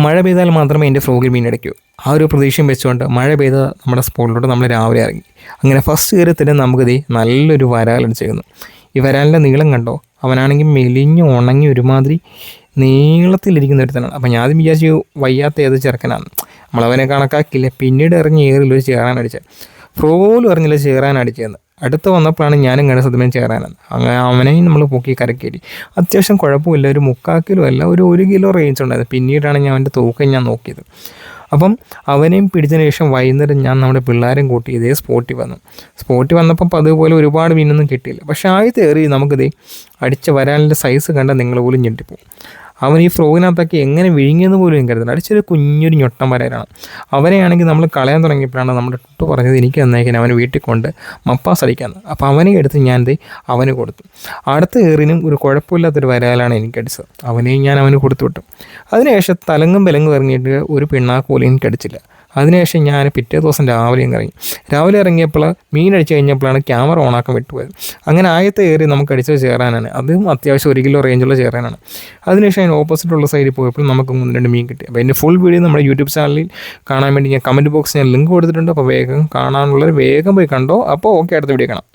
മഴ പെയ്താൽ മാത്രമേ എൻ്റെ ഫ്രോഗിൽ മീനടിക്കൂ. ആ ഒരു പ്രതീക്ഷയും വെച്ചുകൊണ്ട് മഴ പെയ്ത നമ്മുടെ സ്പോട്ടിലോട്ട് നമ്മൾ രാവിലെ ഇറങ്ങി. അങ്ങനെ ഫസ്റ്റ് കയറി തന്നെ നമുക്കിത് നല്ലൊരു വരാലൻ ചെയ്യുന്നു. ഈ വരാലിൻ്റെ നീളം കണ്ടോ, അവനാണെങ്കിൽ മെലിഞ്ഞ് ഉണങ്ങി ഒരുമാതിരി നീളത്തിലിരിക്കുന്ന ഒരുത്തനാണ്. അപ്പം ഞാൻ ആദ്യം വിചാരിച്ചു വയ്യാത്ത ഏത് ചെറുക്കനാണ്, നമ്മളവനെ കണക്കാക്കിയില്ല. പിന്നീട് ഇറങ്ങി ഏറിലൊരു ചേറാനടിച്ചത്, ഫ്രോലും ഇറങ്ങില്ല ചേറാനടിച്ചതെന്ന്. അടുത്ത് വന്നപ്പോഴാണ് ഞാനും കണ്ട സത്യം ചേറാനെന്ന്. അങ്ങനെ അവനെയും നമ്മൾ പൊക്കി കരക്കേറ്റി. അത്യാവശ്യം കുഴപ്പമില്ല, ഒരു 3/4 കിലോ അല്ല, ഒരു 1 കിലോ റേഞ്ച് ഉണ്ടായത്. പിന്നീടാണ് ഞാൻ അവൻ്റെ തൂക്കം ഞാൻ നോക്കിയത്. അപ്പം അവനെയും പിടിച്ചതിന് ശേഷം വൈകുന്നേരം ഞാൻ നമ്മുടെ പിള്ളേരും കൂട്ടി ഇതേ സ്പോട്ടിൽ വന്നപ്പം അതുപോലെ ഒരുപാട് മീനൊന്നും കിട്ടിയില്ല. പക്ഷേ ആദ്യത്തെ ഏറി നമുക്കിത് അടിച്ച വരാലിൻ്റെ സൈസ് കണ്ടാൽ നിങ്ങൾ പോലും ഞെട്ടിപ്പോവും. അവൻ ഈ ഫ്രോഗിനകത്തൊക്കെ എങ്ങനെ വിഴുങ്ങിയെന്ന് പോലും എനിക്ക് കരുതുന്നത്. അടിച്ചൊരു കുഞ്ഞൊരു ഞൊട്ടം വരാനാണ്. അവനെയാണെങ്കിൽ നമ്മൾ കളയാൻ തുടങ്ങിയപ്പോഴാണ് നമ്മുടെ ടുട്ടു പറഞ്ഞത് എനിക്ക് തന്നേക്കാൻ അവന് വീട്ടിൽ കൊണ്ട് മപ്പാസ് അടിക്കാമെന്ന്. അപ്പോൾ അവനെ എടുത്ത് ഞാൻ അവന് കൊടുത്തു. അടുത്ത ഏറിനും ഒരു കുഴപ്പമില്ലാത്തൊരു വരാലാണ് എനിക്കടിച്ചത്. അവനെയും ഞാൻ അവന് കൊടുത്തു വിട്ടു. അതിനുശേഷം തലങ്ങും വിലങ്ങും ഇറങ്ങിയിട്ട് ഒരു പിണ്ണാക്കോലും എനിക്കടിച്ചില്ല. അതിനുശേഷം ഞാൻ പിറ്റേ ദിവസം രാവിലെ ഇറങ്ങിയപ്പോൾ മീൻ അടിച്ച് കഴിഞ്ഞപ്പോഴാണ് ക്യാമറ ഓണാക്കാൻ വിട്ടുപോയത്. അങ്ങനെ ആദ്യത്തെ ഏറി നമുക്ക് അടിച്ചത് ചേറാനാണ്. അതും അത്യാവശ്യം 1 കിലോ റേഞ്ചുള്ള ചേറാനാണ്. അതിനുശേഷം അതിന് ഓപ്പോസിറ്റുള്ള സൈഡിൽ പോയപ്പോൾ നമുക്ക് 1-2 മീൻ കിട്ടി. അപ്പോൾ എൻ്റെ ഫുൾ വീഡിയോ നമ്മുടെ യൂട്യൂബ് ചാനലിൽ കാണാൻ വേണ്ടി ഞാൻ കമൻറ്റ് ബോക്സിൽ ഞാൻ ലിങ്ക് കൊടുത്തിട്ടുണ്ട്. അപ്പോൾ വേഗം കാണാനുള്ളവർ വേഗം പോയി കണ്ടോ. അപ്പോൾ ഓക്കെ, അടുത്ത വീഡിയോ കാണാം.